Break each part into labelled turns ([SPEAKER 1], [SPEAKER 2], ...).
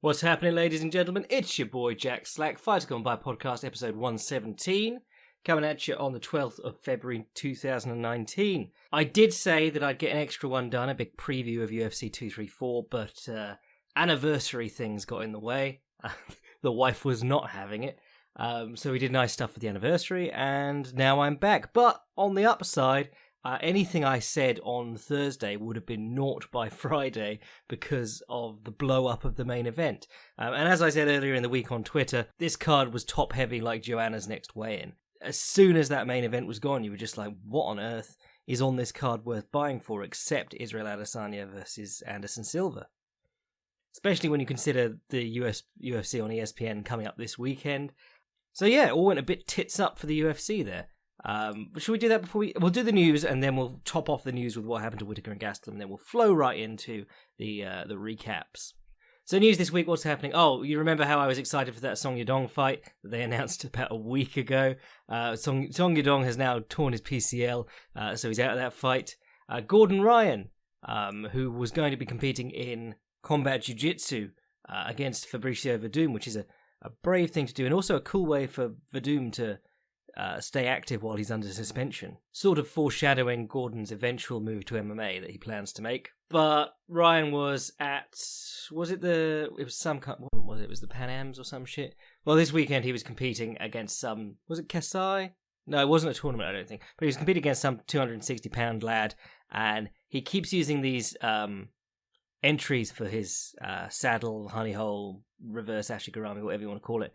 [SPEAKER 1] What's happening, ladies and gentlemen? It's your boy Jack Slack, Fighter Gone By Podcast, episode 117, coming at you on the 12th of February 2019. I did say that I'd get an extra one done, a big preview of UFC 234, but anniversary things got in the way. The wife was not having it, so we did nice stuff for the anniversary, and now I'm back. But on the upside, anything I said on Thursday would have been naught by Friday because of the blow-up of the main event. And as I said earlier in the week on Twitter, this card was top-heavy like Joanna's next weigh-in. As soon as that main event was gone, you were just like, what on earth is on this card worth buying for except Israel Adesanya versus Anderson Silva? Especially when you consider the UFC on ESPN coming up this weekend. So yeah, it all went a bit tits up for the UFC there. Should we do that before we'll do the news, and then we'll top off the news with what happened to Whittaker and Gastelum, and then we'll flow right into the recaps. So news this week, what's happening? Oh, you remember how I was excited for that Song Yadong fight that they announced about a week ago? Song Yadong has now torn his PCL, so he's out of that fight. Gordon Ryan, who was going to be competing in combat jiu-jitsu against Fabricio Verdum, which is a brave thing to do, and also a cool way for Verdum to stay active while he's under suspension. Sort of foreshadowing Gordon's eventual move to MMA that he plans to make. But Ryan was at... Was it the Pan Ams or some shit? Well, this weekend he was competing against some... Was it Kasai? No, it wasn't a tournament, I don't think. But he was competing against some 260-pound lad, and he keeps using these entries for his saddle, honey hole, reverse ashigarami, whatever you want to call it,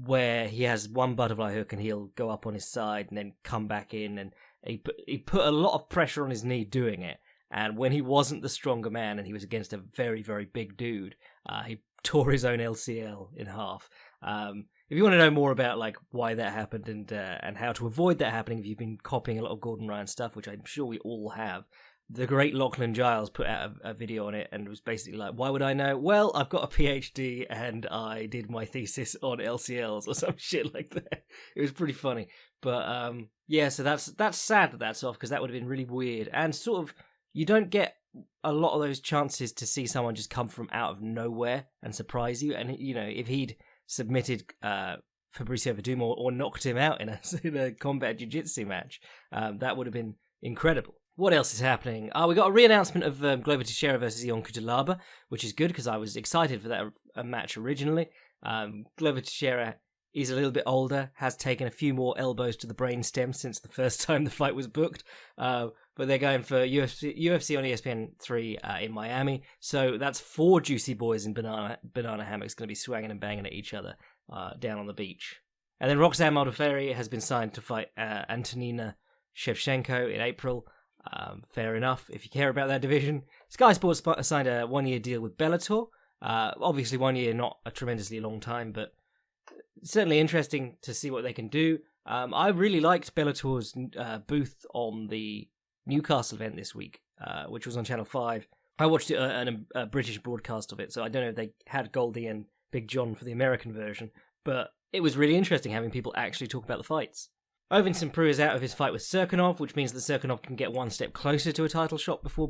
[SPEAKER 1] where he has one butterfly hook and he'll go up on his side and then come back in, and he put a lot of pressure on his knee doing it, and when he wasn't the stronger man and he was against a very, very big dude, he tore his own LCL in half. If you want to know more about like why that happened and how to avoid that happening, if you've been copying a lot of Gordon Ryan stuff, which I'm sure we all have, the great Lachlan Giles put out a video on it and was basically like, why would I know? Well, I've got a PhD and I did my thesis on LCLs or some shit like that. It was pretty funny. But yeah, so that's sad that that's off, because that would have been really weird. And sort of, you don't get a lot of those chances to see someone just come from out of nowhere and surprise you. And, you know, if he'd submitted Fabricio Verdum or knocked him out in a combat jiu-jitsu match, that would have been incredible. What else is happening? We got a re-announcement of Glover Teixeira versus Ion Cutelaba, which is good because I was excited for that match originally. Glover Teixeira is a little bit older, has taken a few more elbows to the brainstem since the first time the fight was booked, but they're going for UFC on ESPN 3 in Miami, so that's 4 juicy boys in banana hammocks going to be swanging and banging at each other down on the beach. And then Roxanne Modafferi has been signed to fight Antonina Shevchenko in April. Fair enough, if you care about that division. Sky Sports signed a 1-year deal with Bellator. Obviously 1 year, not a tremendously long time, but certainly interesting to see what they can do. I really liked Bellator's booth on the Newcastle event this week, which was on Channel 5. I watched it a British broadcast of it, so I don't know if they had Goldie and Big John for the American version, but it was really interesting having people actually talk about the fights. Ovin Simprou is out of his fight with Serkinov, which means that Serkinov can get one step closer to a title shot before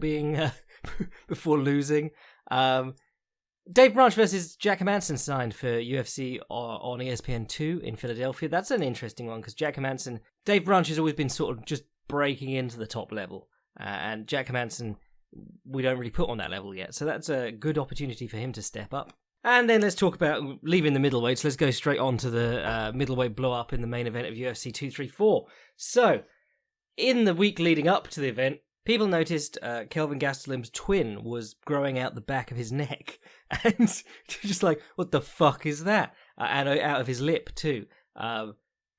[SPEAKER 1] before losing. Dave Branch versus Jack Hermansson signed for UFC on ESPN 2 in Philadelphia. That's an interesting one because Dave Branch has always been sort of just breaking into the top level, and Jack Hermansson we don't really put on that level yet. So that's a good opportunity for him to step up. And then let's talk about leaving the middleweights. Let's go straight on to the middleweight blow-up in the main event of UFC 234. So, in the week leading up to the event, people noticed Kelvin Gastelum's twin was growing out the back of his neck. And just like, what the fuck is that? And out of his lip, too.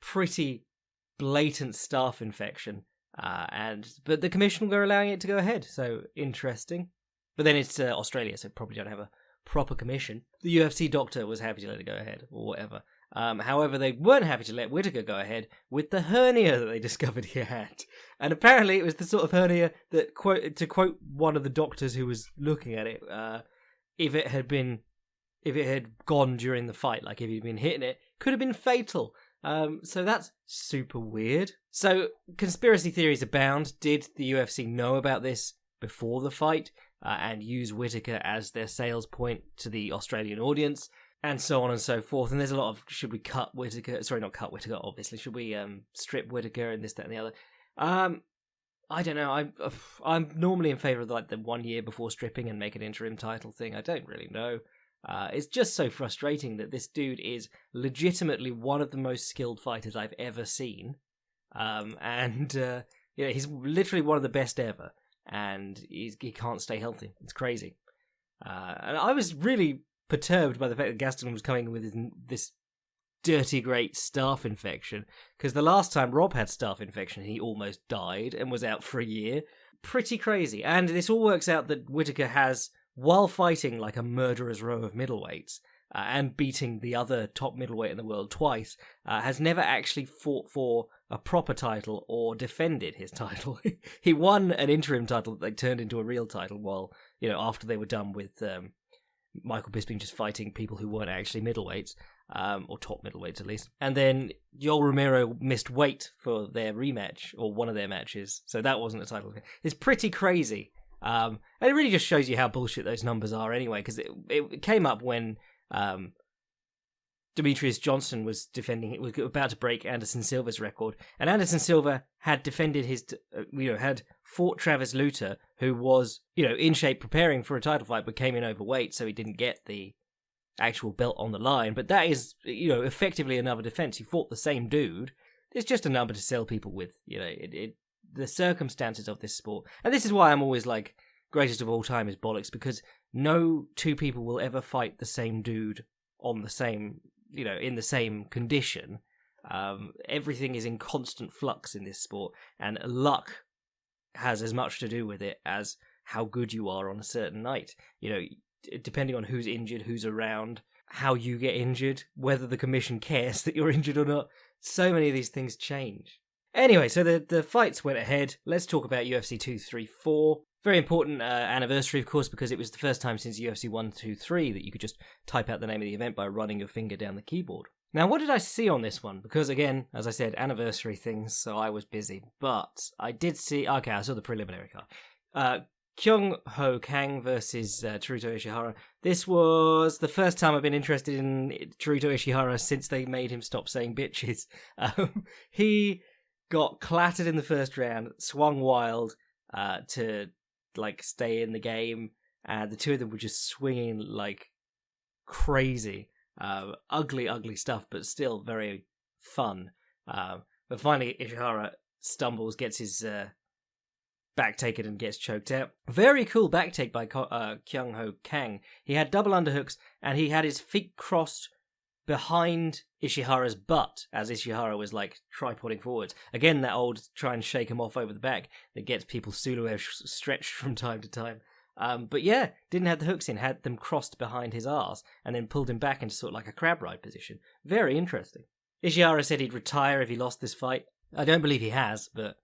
[SPEAKER 1] Pretty blatant staph infection. But the commission were allowing it to go ahead, so interesting. But then it's Australia, so probably don't have a proper commission. The UFC doctor was happy to let it go ahead, or whatever. However, they weren't happy to let Whittaker go ahead with the hernia that they discovered he had. And apparently it was the sort of hernia that, to quote one of the doctors who was looking at it, if it had gone during the fight, like if he'd been hitting it, could have been fatal. So that's super weird. So conspiracy theories abound. Did the UFC know about this before the fight? and use Whittaker as their sales point to the Australian audience, and so on and so forth. And there's a lot of, should we cut Whittaker? Sorry, not cut Whittaker, obviously. Should we strip Whittaker and this, that, and the other? I don't know. I'm normally in favour of like the 1 year before stripping and make an interim title thing. I don't really know. It's just so frustrating that this dude is legitimately one of the most skilled fighters I've ever seen. He's literally one of the best ever. And he can't stay healthy. It's crazy. And I was really perturbed by the fact that Gaston was coming with this dirty great staph infection, because the last time Rob had staph infection he almost died and was out for a year. Pretty crazy. And this all works out that Whittaker has, while fighting like a murderer's row of middleweights and beating the other top middleweight in the world twice, has never actually fought for a proper title or defended his title. He won an interim title that they turned into a real title while, after they were done with Michael Bisping just fighting people who weren't actually middleweights, or top middleweights at least. And then Yoel Romero missed weight for their rematch, or one of their matches, so that wasn't a title. It's pretty crazy. And it really just shows you how bullshit those numbers are anyway, because it came up when Demetrius Johnson was about to break Anderson Silva's record, and Anderson Silva had defended had fought Travis Lutter, who was, in shape preparing for a title fight, but came in overweight, so he didn't get the actual belt on the line. But that is, effectively another defense. He fought the same dude. It's just a number to sell people with, the circumstances of this sport. And this is why I'm always like, greatest of all time is bollocks, because no two people will ever fight the same dude on the same, in the same condition. Everything is in constant flux in this sport, and luck has as much to do with it as how good you are on a certain night. Depending on who's injured, who's around, how you get injured, whether the commission cares that you're injured or not. So many of these things change. Anyway, so the fights went ahead. Let's talk about UFC 234. Very important anniversary, of course, because it was the first time since UFC 123 that you could just type out the name of the event by running your finger down the keyboard. Now, what did I see on this one? Because, again, as I said, anniversary things, so I was busy. But I did see... Okay, I saw the preliminary card. Kyung Ho Kang versus Teruto Ishihara. This was the first time I've been interested in Teruto Ishihara since they made him stop saying bitches. He got clattered in the first round, swung wild to stay in the game, and the two of them were just swinging like crazy. Ugly stuff, but still very fun. But finally, Ishihara stumbles, gets his back taken and gets choked out. Very cool back take by Kyung Ho Kang. He had double underhooks, and he had his feet crossed behind Ishihara's butt as Ishihara was tripoding forwards. Again, that old try and shake him off over the back that gets people Sulu stretched from time to time. But yeah, didn't have the hooks in, had them crossed behind his arse, and then pulled him back into sort of like a crab ride position. Very interesting. Ishihara said he'd retire if he lost this fight. I don't believe he has, but,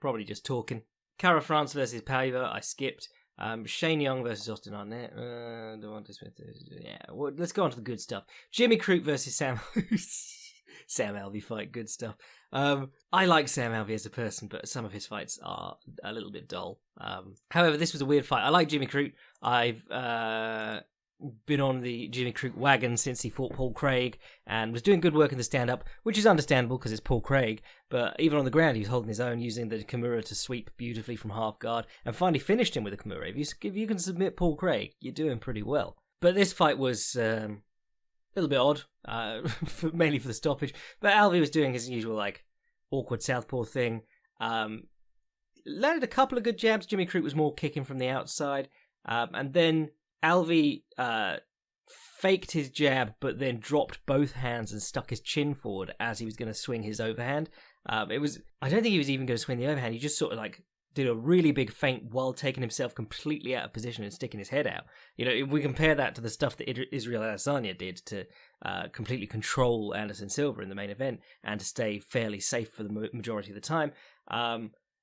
[SPEAKER 1] probably just talking. Cara France versus Paiva, I skipped. Shane Young versus Austin Arnett. Well, let's go on to the good stuff. Jimmy Crute versus Sam Alvey fight, good stuff. I like Sam Alvey as a person, but some of his fights are a little bit dull. However, this was a weird fight. I like Jimmy Crute. I've been on the Jimmy Crute wagon since he fought Paul Craig and was doing good work in the stand-up, which is understandable because it's Paul Craig, but even on the ground he was holding his own, using the Kimura to sweep beautifully from half guard, and finally finished him with a Kimura. If you can submit Paul Craig, you're doing pretty well. But this fight was a little bit odd, mainly for the stoppage, but Alvey was doing his usual awkward southpaw thing. Landed a couple of good jabs. Jimmy Crute was more kicking from the outside, and then Alvey faked his jab, but then dropped both hands and stuck his chin forward as he was going to swing his overhand. I don't think he was even going to swing the overhand. He just sort of did a really big feint while taking himself completely out of position and sticking his head out. If we compare that to the stuff that Israel Adesanya did to completely control Anderson Silva in the main event and to stay fairly safe for the majority of the time,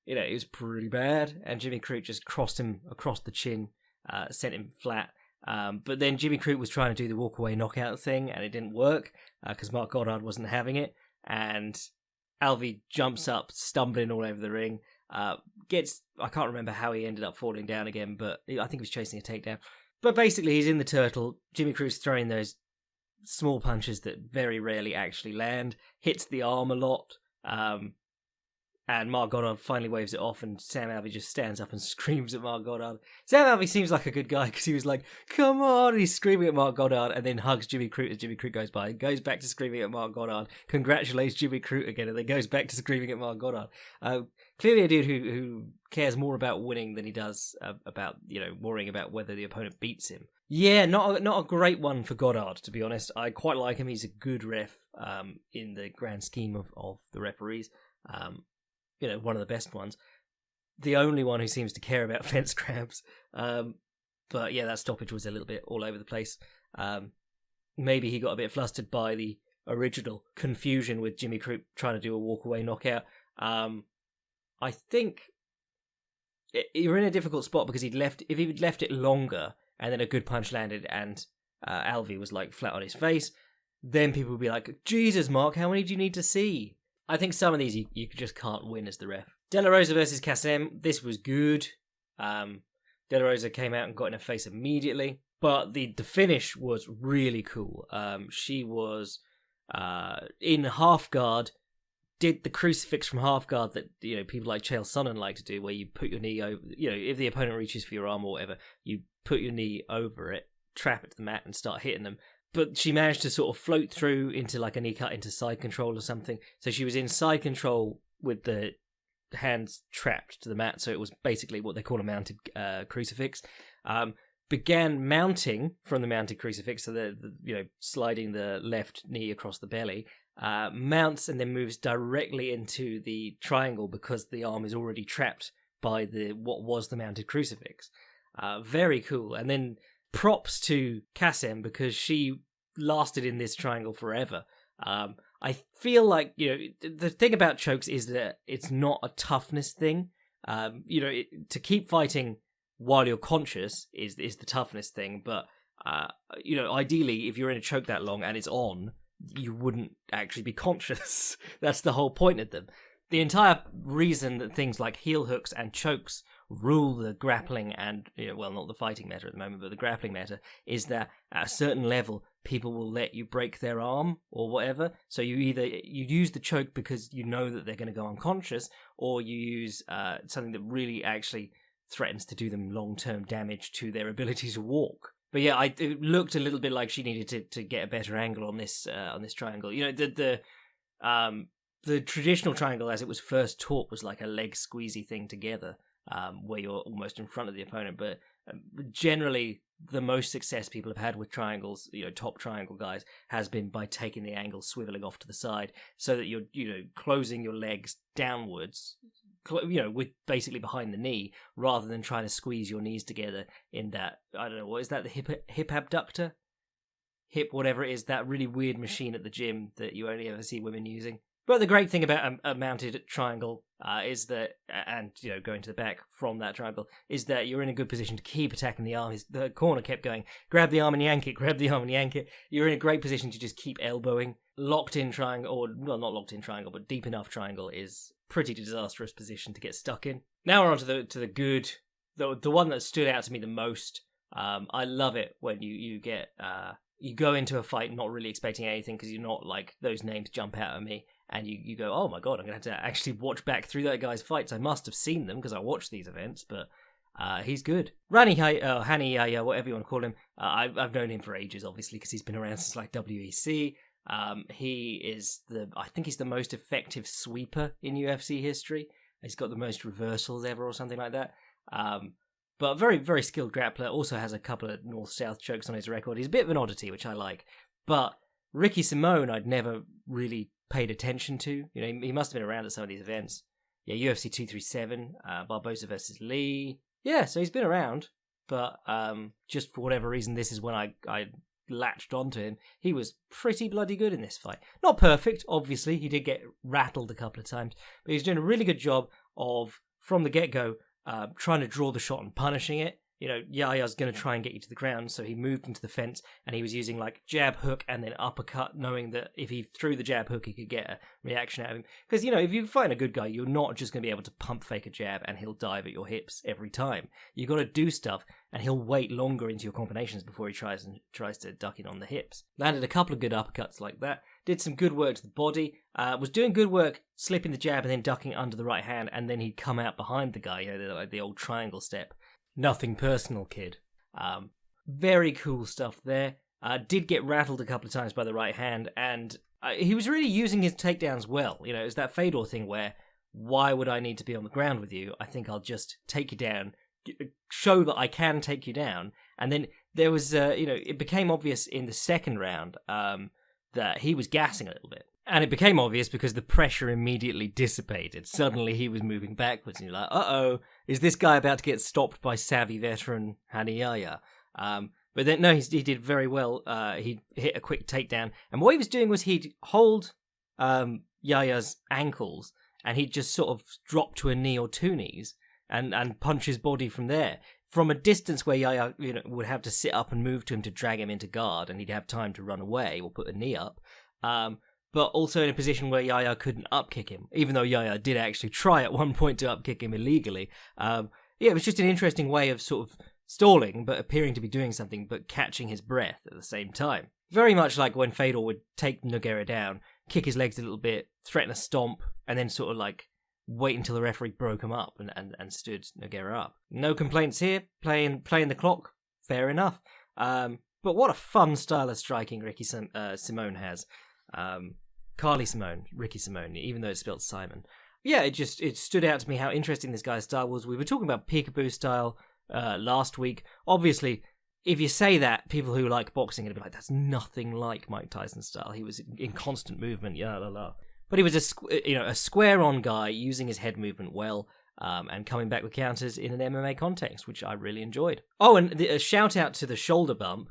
[SPEAKER 1] it was pretty bad. And Jimmy Crute just crossed him across the chin, sent him flat. But then Jimmy Crute was trying to do the walk-away knockout thing, and it didn't work because Mark Goddard wasn't having it. And Alvey jumps up, stumbling all over the ring. I can't remember how he ended up falling down again, but I think he was chasing a takedown. But basically, he's in the turtle. Jimmy Crute's throwing those small punches that very rarely actually land, hits the arm a lot, and Mark Goddard finally waves it off, and Sam Alvey just stands up and screams at Mark Goddard. Sam Alvey seems like a good guy because he was like, come on, and he's screaming at Mark Goddard, and then hugs Jimmy Crute as Jimmy Crute goes by, and goes back to screaming at Mark Goddard, congratulates Jimmy Crute again, and then goes back to screaming at Mark Goddard. Clearly a dude who cares more about winning than he does about, worrying about whether the opponent beats him. Yeah, not a great one for Goddard, to be honest. I quite like him. He's a good ref in the grand scheme of the referees. One of the best ones. The only one who seems to care about fence grabs. But yeah, that stoppage was a little bit all over the place. Maybe he got a bit flustered by the original confusion with Jimmy Crute trying to do a walk-away knockout. I think you're in a difficult spot because if he'd left it longer and then a good punch landed and Alvey was like flat on his face, then people would be like, Jesus, Mark, how many do you need to see? I think some of these you just can't win as the ref. De La Rosa versus Kassem, this was good. De La Rosa came out and got in her face immediately, but the finish was really cool. She was in half guard, did the crucifix from half guard that people like Chael Sonnen like to do, where you put your knee over. If the opponent reaches for your arm or whatever, you put your knee over it, trap it to the mat, and start hitting them. But she managed to sort of float through into like a knee cut into side control or something. So she was in side control with the hands trapped to the mat. So it was basically what they call a mounted crucifix. Began mounting from the mounted crucifix, so the sliding the left knee across the belly. Mounts and then moves directly into the triangle because the arm is already trapped by what was the mounted crucifix. Very cool. And then props to Kassem because she lasted in this triangle forever. I feel like the thing about chokes is that it's not a toughness thing. To keep fighting while you're conscious is the toughness thing. But ideally, if you're in a choke that long and it's on, you wouldn't actually be conscious. That's the whole point of them. The entire reason that things like heel hooks and chokes rule the grappling and, not the fighting meta at the moment, but the grappling meta, is that at a certain level, people will let you break their arm or whatever. So you use the choke because you know that they're going to go unconscious, or you use something that really actually threatens to do them long-term damage to their ability to walk. But yeah, it looked a little bit like she needed to get a better angle on this triangle. The traditional triangle, as it was first taught, was like a leg squeezy thing together, where you're almost in front of the opponent. But generally, the most success people have had with triangles, top triangle guys, has been by taking the angle, swiveling off to the side, so that you're, closing your legs downwards, with basically behind the knee, rather than trying to squeeze your knees together in that, I don't know, what is that, the hip abductor? Hip whatever it is, that really weird machine at the gym that you only ever see women using. But the great thing about a mounted triangle is that, and going to the back from that triangle, is that you're in a good position to keep attacking the arm. The corner kept going, grab the arm and yank it, grab the arm and yank it. You're in a great position to just keep elbowing. Locked in triangle, or well, not locked in triangle, but deep enough triangle is pretty disastrous position to get stuck in. Now we're on to the good, the one that stood out to me the most. I love it when you get you go into a fight not really expecting anything because you're not like, those names jump out at me. And you go, oh my god, I'm going to have to actually watch back through that guy's fights. I must have seen them because I watch these events, but he's good. Hani, whatever you want to call him. I've known him for ages, obviously, because he's been around since like WEC. He is I think he's the most effective sweeper in UFC history. He's got the most reversals ever or something like that. But a very, very skilled grappler. Also has a couple of north-south chokes on his record. He's a bit of an oddity, which I like. But Ricky Simone, I'd never really paid attention to. He must have been around at some of these events. Yeah, UFC 237, Barboza versus Lee. Yeah, so he's been around, but just for whatever reason, this is when I latched onto him. He was pretty bloody good in this fight. Not perfect, obviously. He did get rattled a couple of times, but he's doing a really good job of, from the get-go, trying to draw the shot and punishing it. Yaya's going to try and get you to the ground, so he moved into the fence, and he was using, like, jab hook and then uppercut, knowing that if he threw the jab hook, he could get a reaction out of him. Because, if you find a good guy, you're not just going to be able to pump fake a jab and he'll dive at your hips every time. You've got to do stuff, and he'll wait longer into your combinations before he tries to duck in on the hips. Landed a couple of good uppercuts like that, did some good work to the body, was doing good work slipping the jab and then ducking under the right hand, and then he'd come out behind the guy, like the old triangle step. Nothing personal, kid. Very cool stuff there. Did get rattled a couple of times by the right hand, and he was really using his takedowns well. It's that Fedor thing where, why would I need to be on the ground with you? I think I'll just take you down, show that I can take you down. And then there was, it became obvious in the second round that he was gassing a little bit. And it became obvious because the pressure immediately dissipated. Suddenly he was moving backwards, and you're like, uh-oh, is this guy about to get stopped by savvy veteran Hani Yaya? But then, no, he did very well. He hit a quick takedown, and what he was doing was he'd hold Yaya's ankles, and he'd just sort of drop to a knee or two knees, and punch his body from there. From a distance where Yaya would have to sit up and move to him to drag him into guard, and he'd have time to run away or put a knee up. But also in a position where Yaya couldn't upkick him, even though Yaya did actually try at one point to upkick him illegally. It was just an interesting way of sort of stalling, but appearing to be doing something, but catching his breath at the same time. Very much like when Fedor would take Nogueira down, kick his legs a little bit, threaten a stomp, and then sort of like wait until the referee broke him up and stood Nogueira up. No complaints here, playing the clock, fair enough. But what a fun style of striking Ricky Simone has. Carly Simone, Ricky Simone, even though it's spelled Simon. Yeah, it stood out to me how interesting this guy's style was. We were talking about peekaboo style last week. Obviously, if you say that, people who like boxing are going to be like, that's nothing like Mike Tyson's style. He was in constant movement, But he was a square-on guy using his head movement well, and coming back with counters in an MMA context, which I really enjoyed. Oh, and a shout-out to the shoulder bump,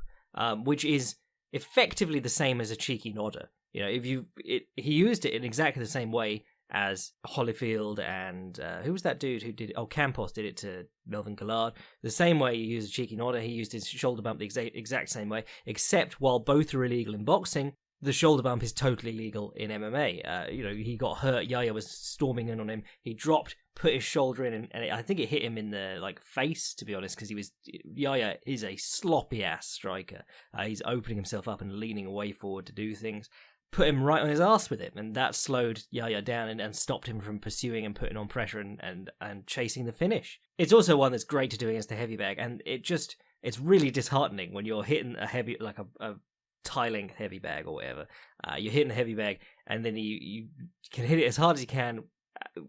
[SPEAKER 1] which is effectively the same as a cheeky nodder. He used it in exactly the same way as Holyfield and who was that dude who did it? Oh, Campos did it to Melvin Gillard. The same way you use a cheeky nodder, he used his shoulder bump the exact same way, except while both are illegal in boxing, the shoulder bump is totally legal in MMA. He got hurt, Yaya was storming in on him, he dropped, put his shoulder in, and I think it hit him in the face, to be honest, because Yaya is a sloppy-ass striker. He's opening himself up and leaning way forward to do things. Put him right on his ass with it, and that slowed Yaya down and stopped him from pursuing and putting on pressure and chasing the finish. It's also one that's great to do against a heavy bag, and it's really disheartening when you're hitting a heavy, like a tie-length heavy bag or whatever. You're hitting a heavy bag, and then you can hit it as hard as you can.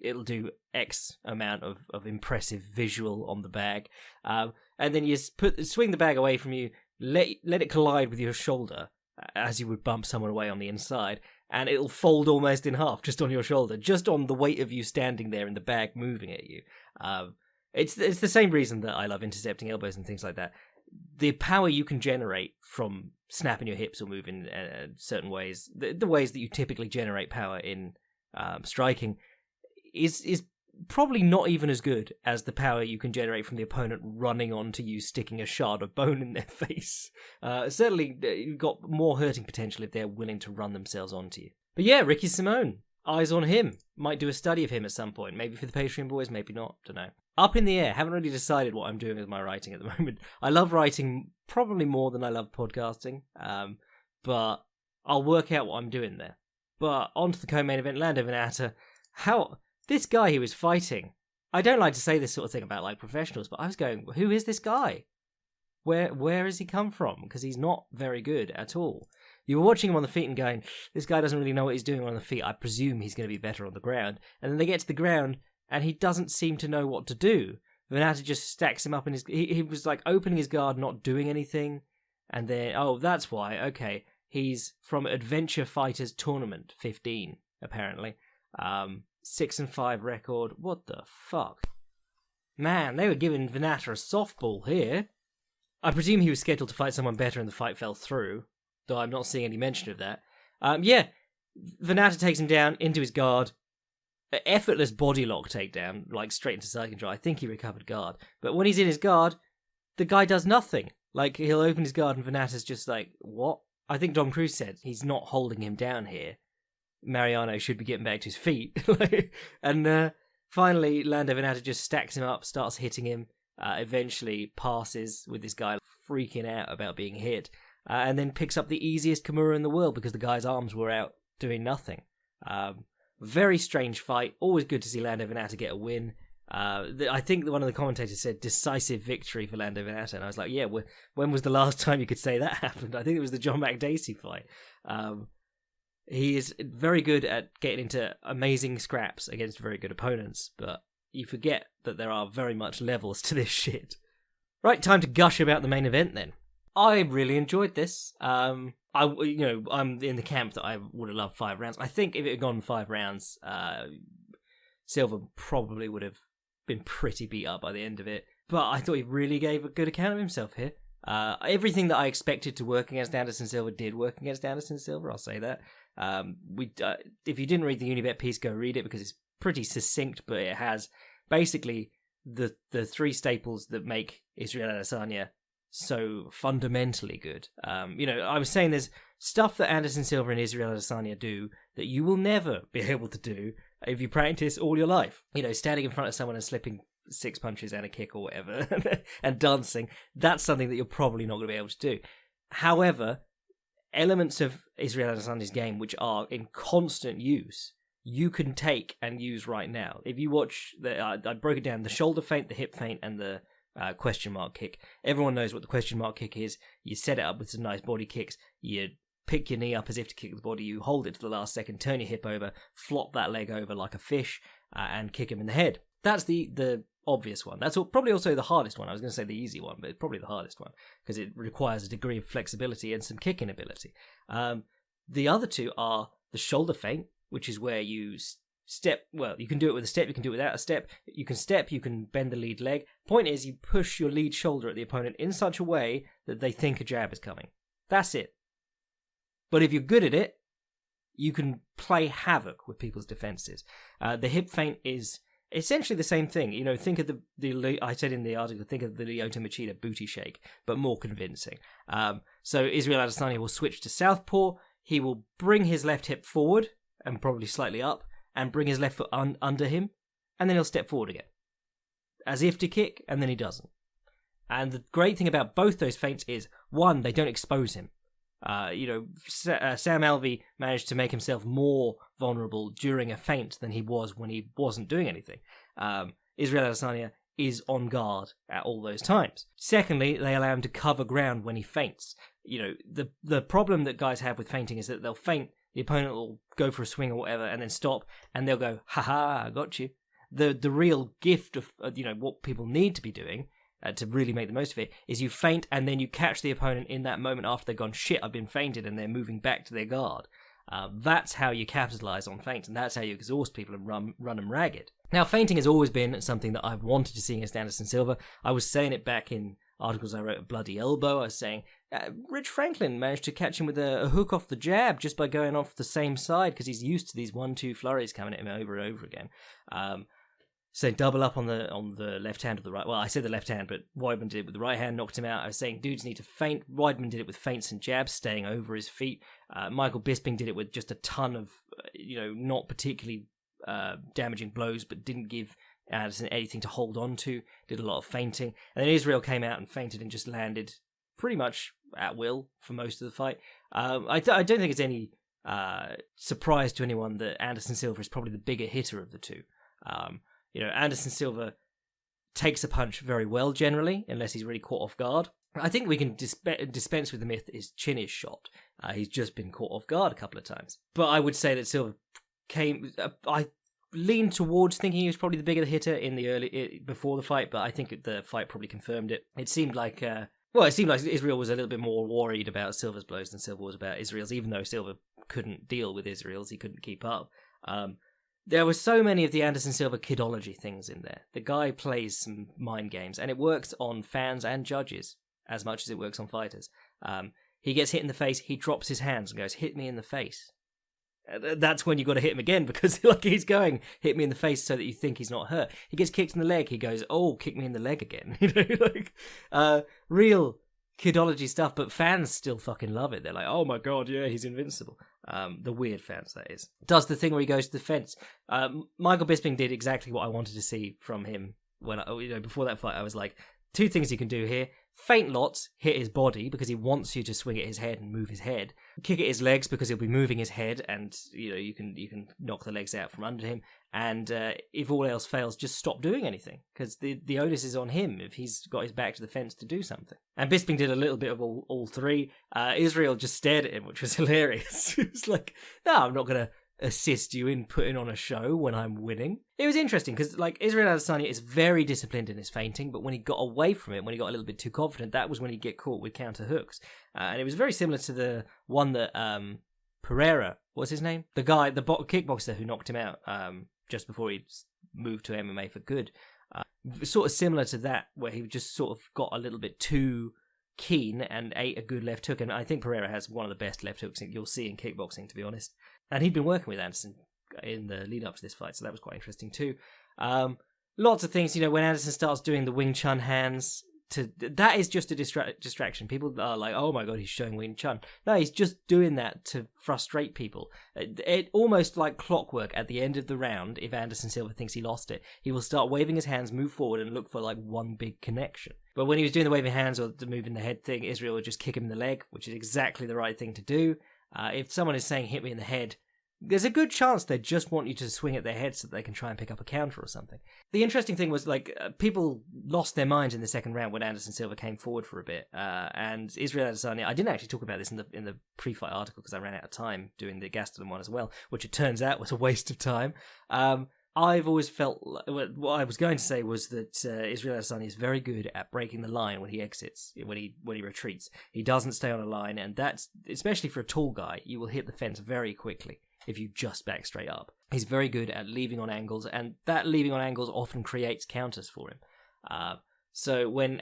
[SPEAKER 1] It'll do X amount of impressive visual on the bag, and then you swing the bag away from you, let it collide with your shoulder, as you would bump someone away on the inside, and it'll fold almost in half just on your shoulder, just on the weight of you standing there and the bag moving at you. It's the same reason that I love intercepting elbows and things like that. The power you can generate from snapping your hips or moving certain ways, the ways that you typically generate power in striking, is probably not even as good as the power you can generate from the opponent running onto you, sticking a shard of bone in their face. Certainly, you've got more hurting potential if they're willing to run themselves onto you. But yeah, Ricky Simone, eyes on him. Might do a study of him at some point. Maybe for the Patreon boys, maybe not. Don't know. Up in the air. Haven't really decided what I'm doing with my writing at the moment. I love writing probably more than I love podcasting, but I'll work out what I'm doing there. But on to the co-main event, Lando Venata. This guy he was fighting, I don't like to say this sort of thing about like professionals, but I was going, who is this guy? Where has he come from? Because he's not very good at all. You were watching him on the feet and going, this guy doesn't really know what he's doing on the feet. I presume he's going to be better on the ground. And then they get to the ground, and he doesn't seem to know what to do. Venata just stacks him up in his... He was like opening his guard, not doing anything. And then, oh, that's why. Okay, he's from Adventure Fighters Tournament 15, apparently. 6-5 record. What the fuck? Man, they were giving Venata a softball here. I presume he was scheduled to fight someone better and the fight fell through, though I'm not seeing any mention of that. Yeah, Venata takes him down into his guard. Effortless body lock takedown, like straight into side control. I think he recovered guard. But when he's in his guard, the guy does nothing. Like, he'll open his guard and Venata's just like, what? I think Dom Cruz said he's not holding him down here. Mariano should be getting back to his feet. And finally, Lando Venata just stacks him up, starts hitting him, eventually passes with this guy freaking out about being hit, and then picks up the easiest Kimura in the world because the guy's arms were out doing nothing. Very strange fight. Always good to see Lando Venata get a win. I think one of the commentators said decisive victory for Lando Venata, and I was like, yeah, when was the last time you could say that happened? I think it was the John McDacey fight. He is very good at getting into amazing scraps against very good opponents, but you forget that there are very much levels to this shit. Right, time to gush about the main event then. I really enjoyed this. I'm in the camp that I would have loved 5 rounds. I think if it had gone 5 rounds, Silva probably would have been pretty beat up by the end of it. But I thought he really gave a good account of himself here. Everything that I expected to work against Anderson Silva did work against Anderson Silva, I'll say that. If you didn't read the Unibet piece, go read it because it's pretty succinct, but it has basically the 3 staples that make Israel Adesanya so fundamentally good. I was saying there's stuff that Anderson Silva and Israel Adesanya do that you will never be able to do if you practice all your life. Standing in front of someone and slipping 6 punches and a kick or whatever and dancing, that's something that you're probably not going to be able to do. However, elements of Israel Adesanya's game which are in constant use, you can take and use right now. If you watch, I broke it down, the shoulder feint, the hip feint, and the question mark kick. Everyone knows what the question mark kick is. You set it up with some nice body kicks, you pick your knee up as if to kick the body, you hold it to the last second, turn your hip over, flop that leg over like a fish, and kick him in the head. That's the obvious one. That's probably also the hardest one. I was going to say the easy one, but it's probably the hardest one because it requires a degree of flexibility and some kicking ability. The other 2 are the shoulder feint, which is where you step. Well, you can do it with a step, you can do it without a step. You can step, you can bend the lead leg. Point is, you push your lead shoulder at the opponent in such a way that they think a jab is coming. That's it. But if you're good at it, you can play havoc with people's defenses. The hip feint is essentially the same thing. Think of the I said in the article, think of the Lyoto Machida booty shake, but more convincing. So Israel Adesanya will switch to southpaw. He will bring his left hip forward and probably slightly up, and bring his left foot under him, and then he'll step forward again, as if to kick, and then he doesn't. And the great thing about both those feints is, 1, they don't expose him. Sam Alvey managed to make himself more vulnerable during a feint than he was when he wasn't doing anything. Israel Adesanya is on guard at all those times. Secondly, they allow him to cover ground when he feints. The problem that guys have with feinting is that they'll feint, the opponent will go for a swing or whatever, and then stop, and they'll go, "Ha, I got you." The real gift of what people need to be doing to really make the most of it is you feint, and then you catch the opponent in that moment after they've gone, "Shit, I've been feinted," and they're moving back to their guard. That's how you capitalise on feints, and that's how you exhaust people and run them ragged. Now, feinting has always been something that I've wanted to see against Anderson Silva. I was saying it back in articles I wrote at Bloody Elbow. I was saying Rich Franklin managed to catch him with a hook off the jab just by going off the same side because he's used to these 1-2 flurries coming at him over and over again. So double up on the left hand or the right. Well, I said the left hand, but Weidman did it with the right hand, knocked him out. I was saying dudes need to feint. Weidman did it with feints and jabs, staying over his feet. Michael Bisping did it with just a ton of, not particularly damaging blows, but didn't give Addison anything to hold on to. Did a lot of feinting. And then Israel came out and feinted and just landed pretty much at will for most of the fight. I don't think it's any surprise to anyone that Anderson Silva is probably the bigger hitter of the 2. Anderson Silva takes a punch very well generally, unless he's really caught off guard. I think we can dispense with the myth that his chin is shot. He's just been caught off guard a couple of times. But I would say that Silva I leaned towards thinking he was probably the bigger hitter before the fight, but I think the fight probably confirmed it. It seemed like Israel was a little bit more worried about Silva's blows than Silva was about Israel's, even though Silva couldn't deal with Israel's. He couldn't keep up. There were so many of the Anderson Silva kidology things in there. The guy plays some mind games, and it works on fans and judges as much as it works on fighters. He gets hit in the face, he drops his hands and goes, "Hit me in the face." That's when you got to hit him again, because like he's going, hit me in the face so that you think he's not hurt. He gets kicked in the leg. He goes, oh, kick me in the leg again. Real kidology stuff, but fans still fucking love it. They're like, oh my god, yeah, he's invincible. The weird fans, that is. Does the thing where he goes to the fence. Michael Bisping did exactly what I wanted to see from him when before that fight. I was like, two things he can do here: feint lots, hit his body because he wants you to swing at his head and move his head; kick at his legs because he'll be moving his head, and you can knock the legs out from under him. And if all else fails, just stop doing anything, because the onus is on him if he's got his back to the fence to do something. And Bisping did a little bit of all three. Israel just stared at him, which was hilarious. It was like, no, I'm not going to assist you in putting on a show when I'm winning. It was interesting because like Israel Adesanya is very disciplined in his feinting, but when he got away from it, when he got a little bit too confident, that was when he'd get caught with counter hooks. And it was very similar to the one that Pereira, what's his name? The guy, the kickboxer who knocked him out just before he moved to MMA for good. Sort of similar to that, where he just sort of got a little bit too keen and ate a good left hook. And I think Pereira has one of the best left hooks you'll see in kickboxing, to be honest. And he'd been working with Anderson in the lead up to this fight, so that was quite interesting too. Lots of things, when Anderson starts doing the Wing Chun hands, that is just a distraction. People are like, oh my god, he's showing Wing Chun. No, he's just doing that to frustrate people. It almost like clockwork at the end of the round, if Anderson Silva thinks he lost it, he will start waving his hands, move forward, and look for like one big connection. But when he was doing the waving hands or the moving the head thing, Israel would just kick him in the leg, which is exactly the right thing to do. If someone is saying, hit me in the head, there's a good chance they just want you to swing at their head so that they can try and pick up a counter or something. The interesting thing was, people lost their minds in the second round when Anderson Silva came forward for a bit. And Israel Adesanya, I didn't actually talk about this in the pre-fight article because I ran out of time doing the Gastelum one as well, which it turns out was a waste of time. I've always felt, what I was going to say was that Israel Adesanya is very good at breaking the line when he exits, when he retreats. He doesn't stay on a line, and that's, especially for a tall guy, you will hit the fence very quickly if you just back straight up. He's very good at leaving on angles, and that leaving on angles often creates counters for him. So when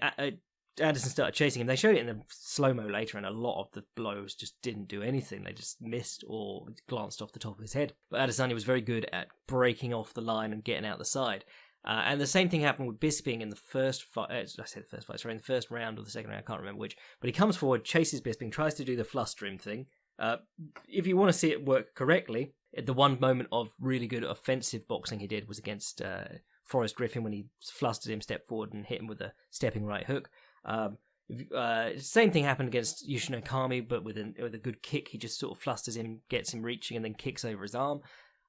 [SPEAKER 1] Anderson started chasing him, they showed it in the slow-mo later, and a lot of the blows just didn't do anything. They just missed or glanced off the top of his head. But Adesanya was very good at breaking off the line and getting out the side. And the same thing happened with Bisping in the first fight. In the first round or the second round, I can't remember which. But he comes forward, chases Bisping, tries to do the fluster him thing. If you want to see it work correctly, the one moment of really good offensive boxing he did was against Forrest Griffin, when he flustered him, stepped forward, and hit him with a stepping right hook. Same thing happened against Yushin Okami, but with a good kick. He just sort of flusters him, gets him reaching, and then kicks over his arm.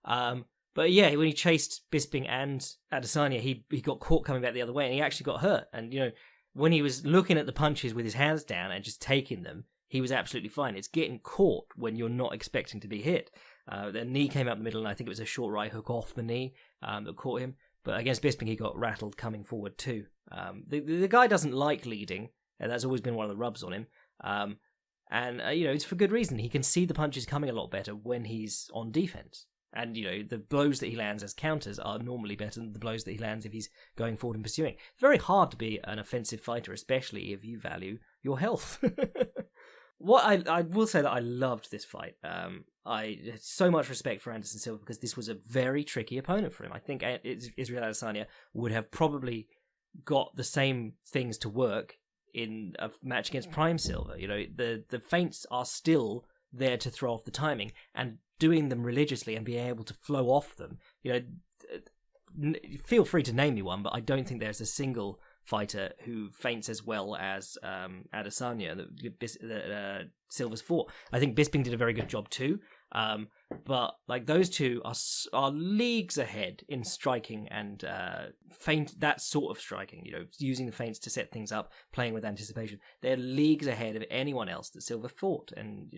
[SPEAKER 1] But yeah, when he chased Bisping and Adesanya, he got caught coming back the other way, and he actually got hurt. And when he was looking at the punches with his hands down and just taking them, he was absolutely fine. It's getting caught when you're not expecting to be hit. The knee came out the middle, and I think it was a short right hook off the knee that caught him. But against Bisping, he got rattled coming forward too. The guy doesn't like leading, and that's always been one of the rubs on him. And it's for good reason. He can see the punches coming a lot better when he's on defense. And, the blows that he lands as counters are normally better than the blows that he lands if he's going forward and pursuing. It's very hard to be an offensive fighter, especially if you value your health. What I will say that I loved this fight. I had so much respect for Anderson Silva because this was a very tricky opponent for him. I think Israel Adesanya would have probably got the same things to work in a match against Prime Silva. The feints are still there to throw off the timing, and doing them religiously and being able to flow off them. Feel free to name me one, but I don't think there's a single fighter who feints as well as Adesanya that Silva's fought. I think Bisping did a very good job too, but those two are leagues ahead in striking and feint, that sort of striking. Using the feints to set things up, playing with anticipation. They're leagues ahead of anyone else that Silva fought, and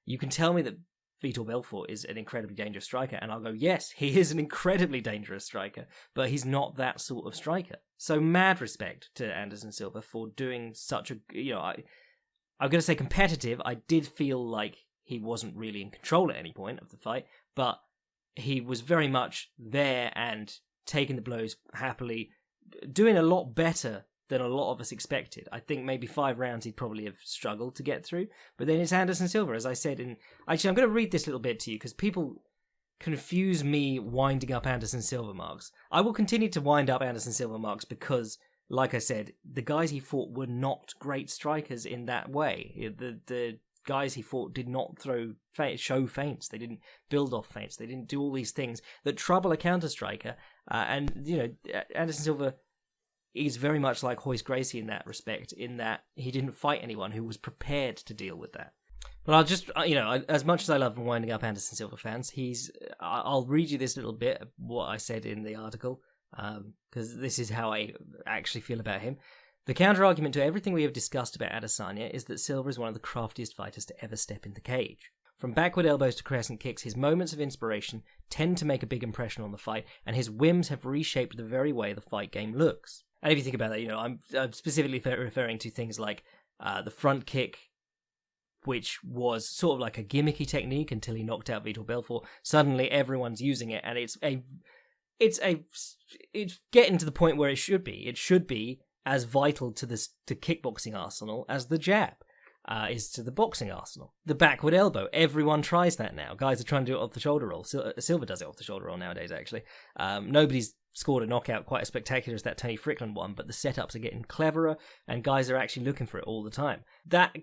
[SPEAKER 1] you can tell me that Vitor Belfort is an incredibly dangerous striker, and I'll go, yes, he is an incredibly dangerous striker, but he's not that sort of striker. So mad respect to Anderson Silva for doing such a, I'm going to say competitive. I did feel like he wasn't really in control at any point of the fight, but he was very much there and taking the blows happily, doing a lot better than a lot of us expected. I think maybe 5 rounds he'd probably have struggled to get through. But then it's Anderson Silva, as I said. Actually, I'm going to read this little bit to you because people confuse me winding up Anderson Silva marks. I will continue to wind up Anderson Silva marks because, like I said, the guys he fought were not great strikers in that way. The guys he fought did not show feints. They didn't build off feints. They didn't do all these things that trouble a counter striker. And Anderson Silva is very much like Royce Gracie in that respect, in that he didn't fight anyone who was prepared to deal with that. But I'll just, as much as I love winding up Anderson Silva fans, I'll read you this little bit of what I said in the article, because this is how I actually feel about him. The counter-argument to everything we have discussed about Adesanya is that Silva is one of the craftiest fighters to ever step in the cage. From backward elbows to crescent kicks, his moments of inspiration tend to make a big impression on the fight, and his whims have reshaped the very way the fight game looks. And if you think about that, I'm specifically referring to things like the front kick, which was sort of like a gimmicky technique until he knocked out Vitor Belfort. Suddenly everyone's using it, and it's getting to the point where it should be. It should be as vital to kickboxing arsenal as the jab is to the boxing arsenal. The backward elbow, everyone tries that now. Guys are trying to do it off the shoulder roll. Silva does it off the shoulder roll nowadays, actually. Nobody's scored a knockout quite as spectacular as that Tony Strickland one, but the setups are getting cleverer, and guys are actually looking for it all the time. That,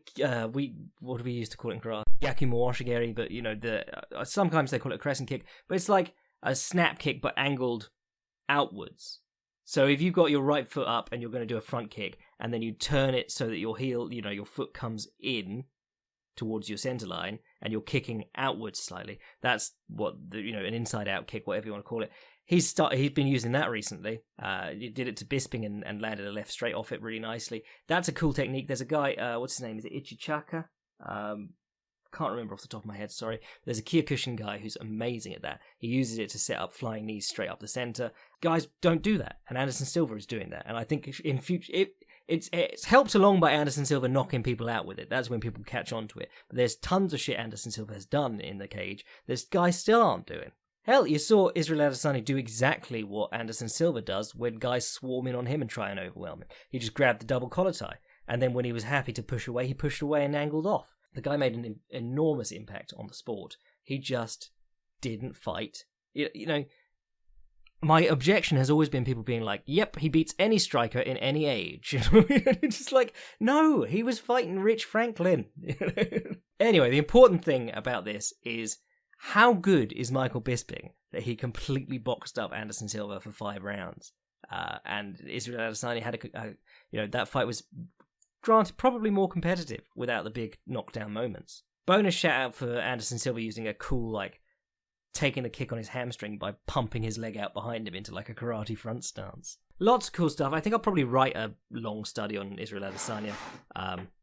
[SPEAKER 1] what do we used to call it in karate? Yakumo Oshigeri, but, sometimes they call it a crescent kick, but it's like a snap kick, but angled outwards. So if you've got your right foot up and you're going to do a front kick, and then you turn it so that your heel, your foot comes in towards your center line, and you're kicking outwards slightly. That's what an inside-out kick, whatever you want to call it. He's been using that recently. He did it to Bisping and landed a left straight off it really nicely. That's a cool technique. There's a guy, what's his name? Is it Ichichaka? Can't remember off the top of my head, sorry. There's a Kyokushin guy who's amazing at that. He uses it to set up flying knees straight up the center. Guys don't do that, and Anderson Silva is doing that. And I think in future, it's helped along by Anderson Silva knocking people out with it. That's when people catch on to it. But there's tons of shit Anderson Silva has done in the cage that guys still aren't doing. Hell, you saw Israel Adesanya do exactly what Anderson Silva does when guys swarm in on him and try and overwhelm him. He just grabbed the double collar tie, and then when he was happy to push away, he pushed away and angled off. The guy made an enormous impact on the sport. He just didn't fight. My objection has always been people being like, yep, he beats any striker in any age. It's just like, no, he was fighting Rich Franklin. Anyway, the important thing about this is how good is Michael Bisping that he completely boxed up Anderson Silva for 5 rounds. And Israel Adesanya had that fight was granted probably more competitive without the big knockdown moments. Bonus shout out for Anderson Silva using a cool, taking a kick on his hamstring by pumping his leg out behind him into a karate front stance. Lots of cool stuff. I think I'll probably write a long study on Israel Adesanya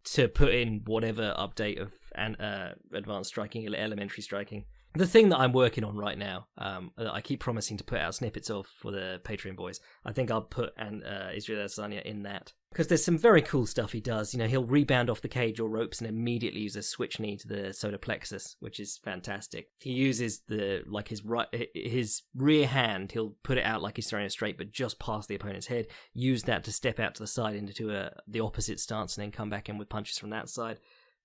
[SPEAKER 1] to put in whatever update of advanced striking, elementary striking. The thing that I'm working on right now, that I keep promising to put out snippets of for the Patreon boys, I think I'll put Israel Adesanya in that. Because there's some very cool stuff he does. He'll rebound off the cage or ropes and immediately use a switch knee to the solar plexus, which is fantastic. He uses his rear hand, he'll put it out like he's throwing it straight, but just past the opponent's head. Use that to step out to the side into the opposite stance and then come back in with punches from that side.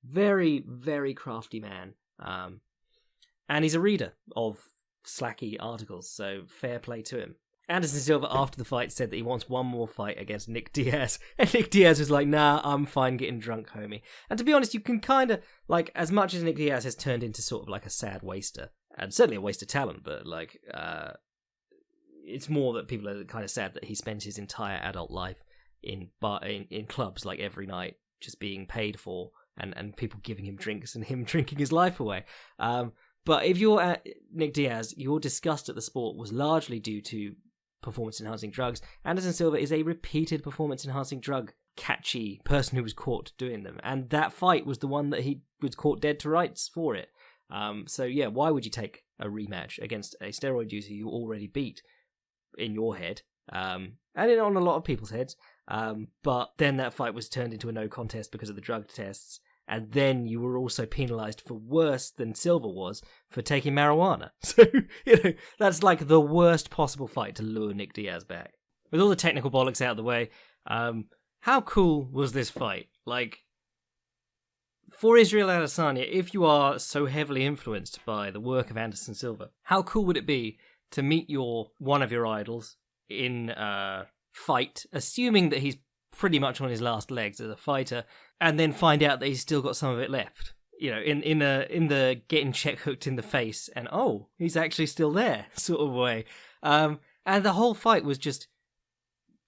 [SPEAKER 1] Very, very crafty man. And he's a reader of slacky articles, so fair play to him. Anderson Silva, after the fight, said that he wants one more fight against Nick Diaz. And Nick Diaz was like, nah, I'm fine getting drunk, homie. And to be honest, you can kind of, as much as Nick Diaz has turned into sort of a sad waster, and certainly a waste of talent, but, it's more that people are kind of sad that he spends his entire adult life in clubs, every night, just being paid for, and people giving him drinks and him drinking his life away. But if you're at Nick Diaz, your disgust at the sport was largely due to performance-enhancing drugs. Anderson Silva is a repeated performance-enhancing drug catchy person who was caught doing them. And that fight was the one that he was caught dead to rights for it. So yeah, why would you take a rematch against a steroid user you already beat in your head? And on a lot of people's heads. But then that fight was turned into a no contest because of the drug tests. And then you were also penalised for worse than Silva was for taking marijuana. So, that's the worst possible fight to lure Nick Diaz back. With all the technical bollocks out of the way, how cool was this fight? Like, for Israel Adesanya, if you are so heavily influenced by the work of Anderson Silva, how cool would it be to meet one of your idols in a fight, assuming that he's pretty much on his last legs as a fighter, and then find out that he's still got some of it left? You know, in the getting check hooked in the face, and he's actually still there sort of way. And the whole fight was just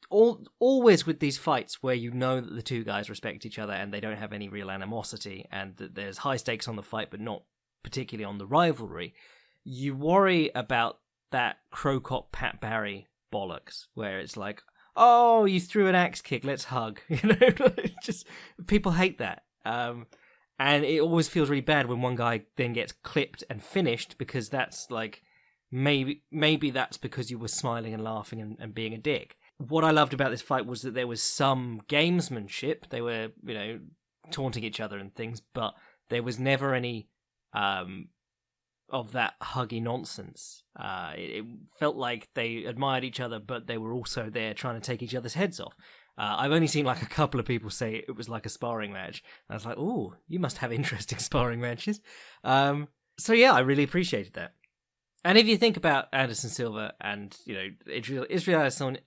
[SPEAKER 1] always with these fights where you know that the two guys respect each other and they don't have any real animosity, and that there's high stakes on the fight, but not particularly on the rivalry. You worry about that Crocop Pat Barry bollocks, where it's like, oh, you threw an axe kick, let's hug. You know, just people hate that. And it always feels really bad when one guy then gets clipped and finished, because that's like, maybe that's because you were smiling and laughing and being a dick. What I loved about this fight was that there was some gamesmanship. They were, you know, taunting each other and things, but there was never any of that huggy nonsense. It felt like they admired each other, but they were also there trying to take each other's heads off. I've only seen like a couple of people say it was like a sparring match. I was like, oh, you must have interesting sparring matches. So yeah, I really appreciated that. And if you think about Anderson Silva and, you know, Israel Adesanya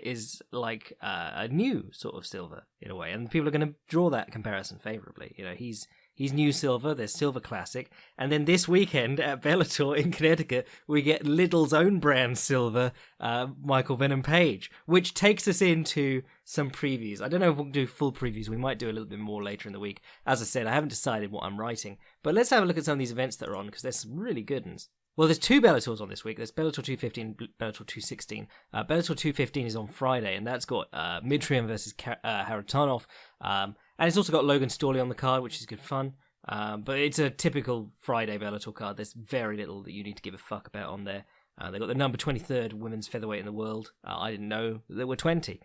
[SPEAKER 1] is like a new sort of Silva in a way, and people are going to draw that comparison favourably. You know, he's new Silva, there's Silva Classic, and then this weekend at Bellator in Connecticut, we get Lidl's own brand Silva, Michael Venom Page, which takes us into some previews. I don't know if we'll do full previews, we might do a little bit more later in the week. As I said, I haven't decided what I'm writing, but let's have a look at some of these events that are on, because there's some really good ones. Well, there's two Bellators on this week. There's Bellator 215 and Bellator 216. Bellator 215 is on Friday, and that's got Mitrione versus Haratonov. And it's also got Logan Storley on the card, which is good fun. But it's a typical Friday Bellator card. There's very little that you need to give a fuck about on there. They've got the number 23rd women's featherweight in the world. I didn't know there were 20.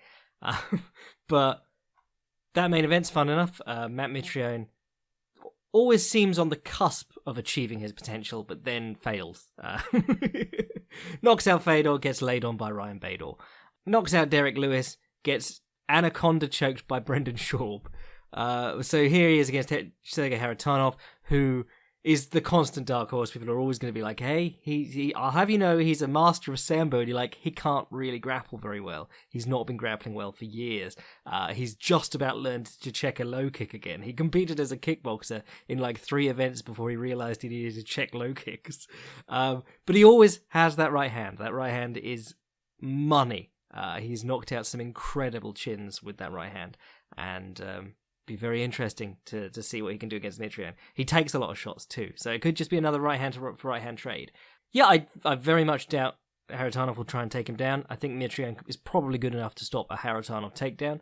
[SPEAKER 1] But that main event's fun enough. Matt Mitrione always seems on the cusp of achieving his potential, but then fails. Knocks out Fedor, gets laid on by Ryan Bader. Knocks out Derek Lewis, gets anaconda choked by Brendan Schaub. So here he is against Sergey Haratonov, who is the constant dark horse. People are always going to be like, hey, I'll have you know he's a master of Sambo. And you're like, he can't really grapple very well. He's not been grappling well for years. He's just about learned to check a low kick again. He competed as a kickboxer in like 3 events before he realised he needed to check low kicks. But he always has that right hand. That right hand is money. He's knocked out some incredible chins with that right hand. And be very interesting to see what he can do against Mitrione. He takes a lot of shots too, so it could just be another right hand to right hand trade. Yeah, I very much doubt Haratonov will try and take him down. I think Mitrione is probably good enough to stop a Haratonov takedown.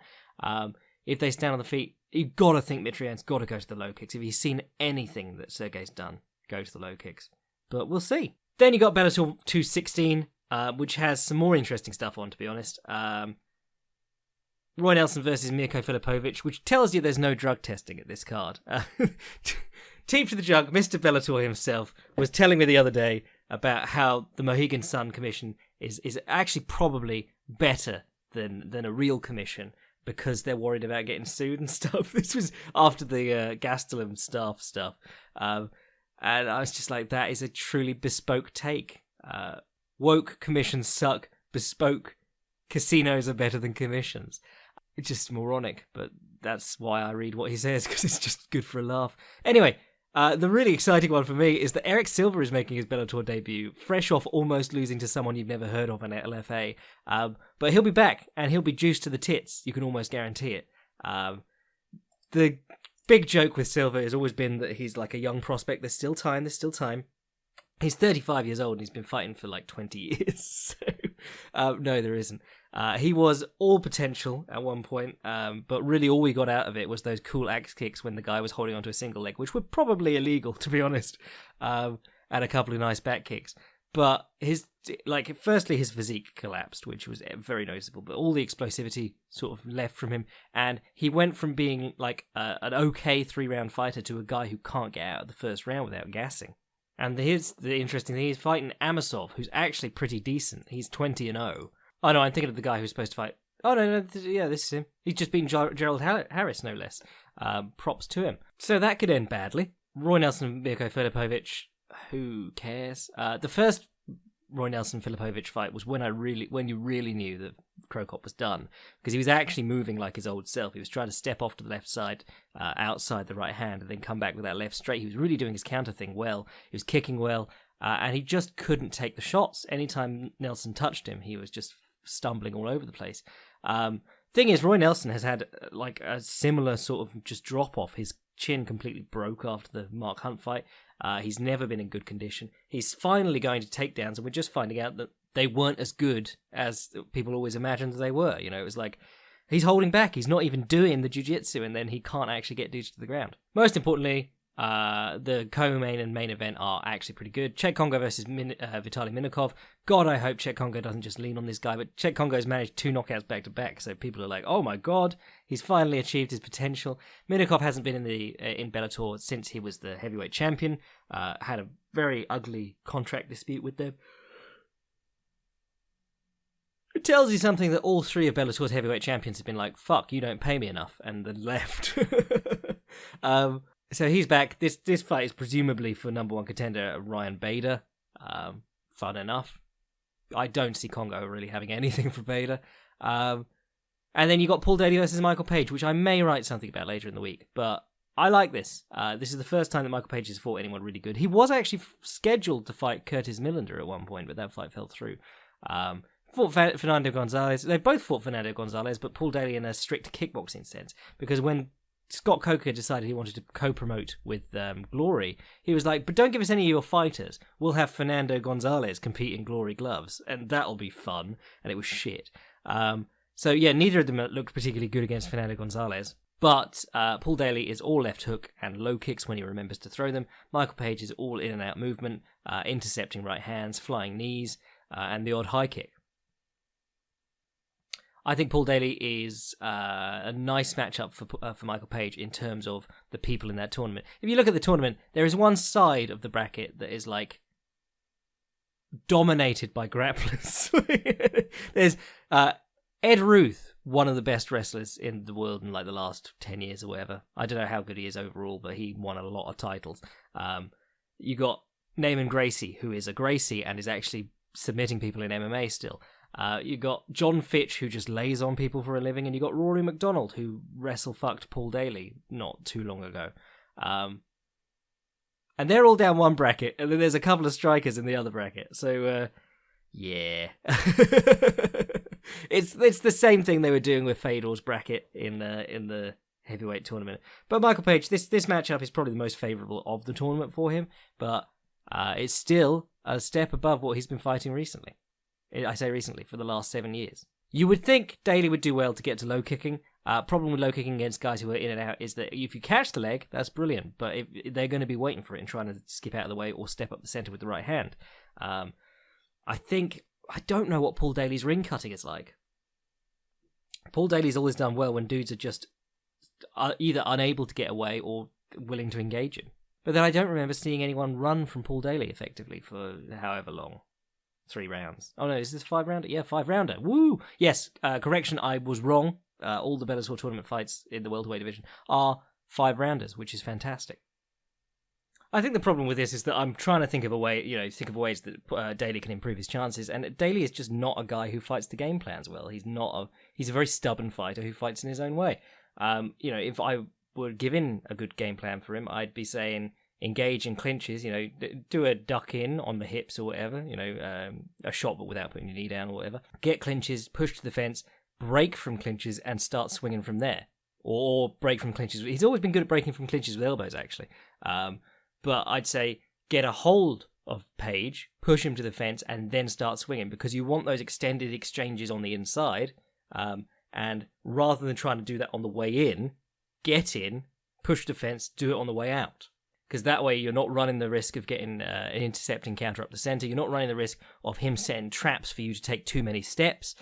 [SPEAKER 1] If they stand on the feet, you've got to think Mitrione's got to go to the low kicks. If he's seen anything that Sergey's done, go to the low kicks. But we'll see. Then you got Bellator 216, which has some more interesting stuff on, to be honest. Roy Nelson versus Mirko Filipovic, which tells you there's no drug testing at this card. Team to the Jug, Mr. Bellator himself, was telling me the other day about how the Mohegan Sun Commission is actually probably better than a real commission, because they're worried about getting sued and stuff. This was after the Gastelum staff stuff. And I was just like, that is a truly bespoke take. Woke commissions suck. Bespoke casinos are better than commissions. It's just moronic, but that's why I read what he says, because it's just good for a laugh. Anyway, the really exciting one for me is that Eric Silva is making his Bellator debut, fresh off almost losing to someone you've never heard of in LFA. But he'll be back, and he'll be juiced to the tits. You can almost guarantee it. The big joke with Silva has always been that he's like a young prospect. There's still time. He's 35 years old and he's been fighting for like 20 years. So, no, there isn't. He was all potential at one point, but really all we got out of it was those cool axe kicks when the guy was holding onto a single leg, which were probably illegal, to be honest, and a couple of nice back kicks. But firstly, his physique collapsed, which was very noticeable, but all the explosivity sort of left from him, and he went from being like an okay 3-round fighter to a guy who can't get out of the first round without gassing. And here's the interesting thing, he's fighting Amosov, who's actually pretty decent. He's 20-0. Oh, no, I'm thinking of the guy who's supposed to fight. Oh, no, this is him. He's just beaten Gerald Harris, no less. Props to him. So that could end badly. Roy Nelson and Mirko Filipovic, who cares? The first Roy Nelson-Filipovic fight was when you really knew that Cro Cop was done, because he was actually moving like his old self. He was trying to step off to the left side, outside the right hand, and then come back with that left straight. He was really doing his counter thing well. He was kicking well, and he just couldn't take the shots. Anytime Nelson touched him, he was just stumbling all over the place. Thing is, Roy Nelson has had like a similar sort of just drop off. His chin completely broke after the Mark Hunt fight. He's never been in good condition. He's finally going to takedowns, and we're just finding out that they weren't as good as people always imagined they were. You know, it was like he's holding back. He's not even doing the jiu-jitsu, and then he can't actually get dudes to the ground. Most importantly, the co-main and main event are actually pretty good. Cheick Kongo versus Vitaly Minakov. God, I hope Cheick Kongo doesn't just lean on this guy, but Cheick Kongo's managed 2 knockouts back-to-back, so people are like, oh my god, he's finally achieved his potential. Minakov hasn't been in Bellator since he was the heavyweight champion. Had a very ugly contract dispute with them. It tells you something that all 3 of Bellator's heavyweight champions have been like, fuck, you don't pay me enough, and then left. So he's back. This fight is presumably for number 1 contender Ryan Bader. Fun enough. I don't see Kongo really having anything for Bader. And then you got Paul Daley versus Michael Page, which I may write something about later in the week. But I like this. This is the first time that Michael Page has fought anyone really good. He was actually scheduled to fight Curtis Millender at one point, but that fight fell through. Fought Fernando Gonzalez. They both fought Fernando Gonzalez, but Paul Daley in a strict kickboxing sense. Because when Scott Coker decided he wanted to co-promote with Glory, he was like, but don't give us any of your fighters. We'll have Fernando Gonzalez compete in Glory gloves, and that'll be fun. And it was shit. So yeah, neither of them looked particularly good against Fernando Gonzalez. But Paul Daley is all left hook and low kicks when he remembers to throw them. Michael Page is all in and out movement, intercepting right hands, flying knees, and the odd high kick. I think Paul Daley is a nice matchup for Michael Page in terms of the people in that tournament. If you look at the tournament, there is one side of the bracket that is like dominated by grapplers. There's Ed Ruth, one of the best wrestlers in the world in like the last 10 years or whatever. I don't know how good he is overall, but he won a lot of titles. You got Naaman Gracie, who is a Gracie and is actually submitting people in MMA still. You got John Fitch, who just lays on people for a living, and you got Rory McDonald, who wrestle-fucked Paul Daley not too long ago. And they're all down one bracket, and then there's a couple of strikers in the other bracket. So, yeah. It's the same thing they were doing with Fedor's bracket in the heavyweight tournament. But Michael Page, this matchup is probably the most favourable of the tournament for him, but it's still a step above what he's been fighting recently. I say recently, for the last 7 years. You would think Daley would do well to get to low kicking. Problem with low kicking against guys who are in and out is that if you catch the leg, that's brilliant. But if they're going to be waiting for it and trying to skip out of the way or step up the centre with the right hand. I don't know what Paul Daley's ring cutting is like. Paul Daley's always done well when dudes are just either unable to get away or willing to engage him. But then I don't remember seeing anyone run from Paul Daley effectively for however long. 3 rounds. Oh no, is this 5 rounder? Yeah, 5 rounder. Woo! Yes, correction, I was wrong. All the Bellator tournament fights in the welterweight division are 5 rounders, which is fantastic. I think the problem with this is that I'm trying to think of ways that Daley can improve his chances, and Daley is just not a guy who fights the game plans well. He's a very stubborn fighter who fights in his own way. If I were given a good game plan for him, I'd be saying engage in clinches, do a duck in on the hips or whatever, a shot but without putting your knee down or whatever. Get clinches, push to the fence, break from clinches and start swinging from there. Or break from clinches. He's always been good at breaking from clinches with elbows, actually. But I'd say get a hold of Page, push him to the fence and then start swinging, because you want those extended exchanges on the inside. And rather than trying to do that on the way in, get in, push the fence, do it on the way out. Because that way you're not running the risk of getting an intercepting counter up the centre. You're not running the risk of him setting traps for you to take too many steps.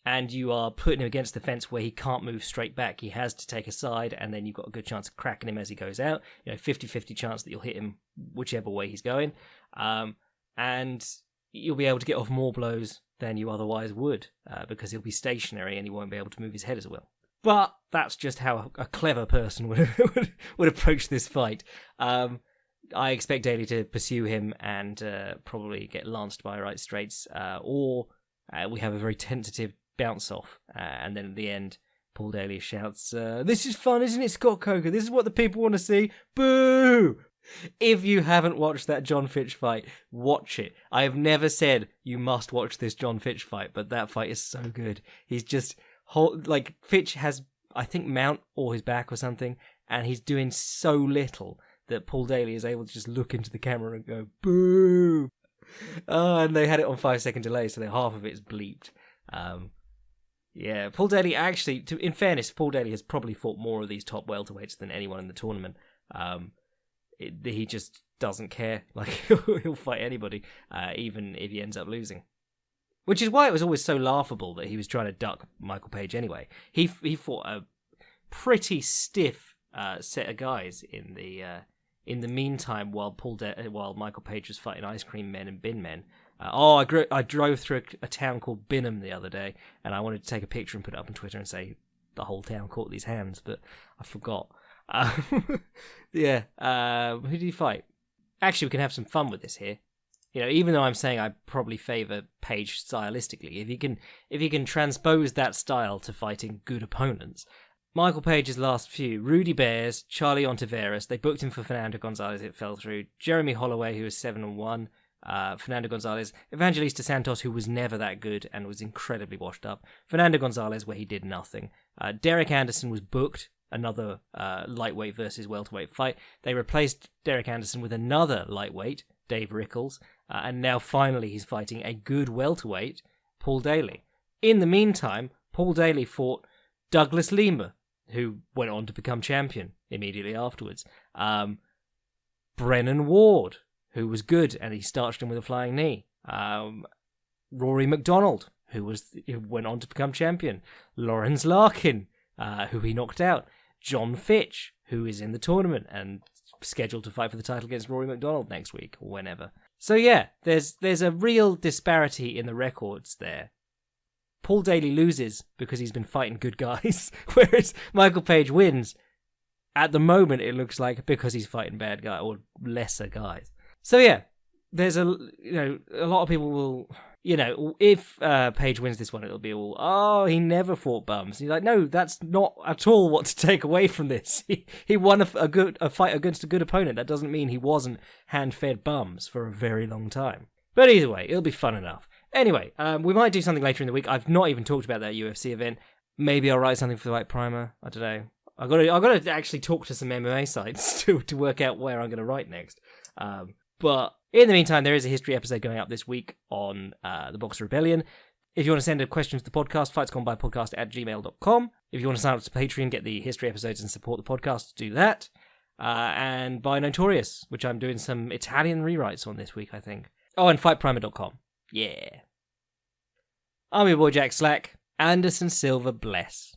[SPEAKER 1] And you are putting him against the fence where he can't move straight back. He has to take a side, and then you've got a good chance of cracking him as he goes out. 50-50 chance that you'll hit him whichever way he's going. And you'll be able to get off more blows than you otherwise would, because he'll be stationary and he won't be able to move his head as well. But that's just how a clever person would approach this fight. I expect Daly to pursue him and probably get lanced by right straights, or we have a very tentative bounce off, and then at the end, Paul Daly shouts, "This is fun, isn't it, Scott Coker? This is what the people want to see. Boo!" If you haven't watched that John Fitch fight, watch it. I have never said you must watch this John Fitch fight, but that fight is so good. He's just Fitch has, I think, mount or his back or something, and he's doing so little that Paul Daly is able to just look into the camera and go, "Boo!" And they had it on 5-second delay, so half of it's bleeped. Yeah, Paul Daly actually, in fairness, Paul Daly has probably fought more of these top welterweights than anyone in the tournament. He just doesn't care. Like, he'll fight anybody, even if he ends up losing. Which is why it was always so laughable that he was trying to duck Michael Page anyway. He fought a pretty stiff set of guys in the meantime while Michael Page was fighting Ice Cream Men and Bin Men. I drove through a town called Binham the other day, and I wanted to take a picture and put it up on Twitter and say the whole town caught these hands, but I forgot. Yeah. Who did he fight? Actually, we can have some fun with this here. You know, even though I'm saying I probably favour Page stylistically, if he can transpose that style to fighting good opponents. Michael Page's last few: Rudy Bears, Charlie Ontiveros. They booked him for Fernando Gonzalez. It fell through. Jeremy Holloway, who was 7-1. Fernando Gonzalez. Evangelista Santos, who was never that good and was incredibly washed up. Fernando Gonzalez, where he did nothing. Derek Anderson was booked. Another lightweight versus welterweight fight. They replaced Derek Anderson with another lightweight, Dave Rickles, and now finally he's fighting a good welterweight, Paul Daly. In the meantime, Paul Daly fought Douglas Lima, who went on to become champion immediately afterwards. Brennan Ward, who was good, and he starched him with a flying knee. Rory McDonald, who went on to become champion. Lawrence Larkin, who he knocked out. John Fitch, who is in the tournament and scheduled to fight for the title against Rory McDonald next week or whenever. So yeah, there's a real disparity in the records there. Paul Daly loses because he's been fighting good guys, whereas Michael Page wins. At the moment, it looks like because he's fighting bad guys or lesser guys. So yeah, there's a lot of people will, if Page wins this one, it'll be all, he never fought bums. And you're like, no, that's not at all what to take away from this. He won a fight against a good opponent. That doesn't mean he wasn't hand-fed bums for a very long time. But either way, it'll be fun enough. Anyway, we might do something later in the week. I've not even talked about that UFC event. Maybe I'll write something for the White Primer. I don't know. I've got to actually talk to some MMA sites to work out where I'm going to write next. But in the meantime, there is a history episode going up this week on the Boxer Rebellion. If you want to send a question to the podcast, fightsgonbypodcast@gmail.com. If you want to sign up to Patreon, get the history episodes and support the podcast, do that. And buy Notorious, which I'm doing some Italian rewrites on this week, I think. Oh, and fightprimer.com. Yeah. I'm your boy Jack Slack. Anderson Silva bless.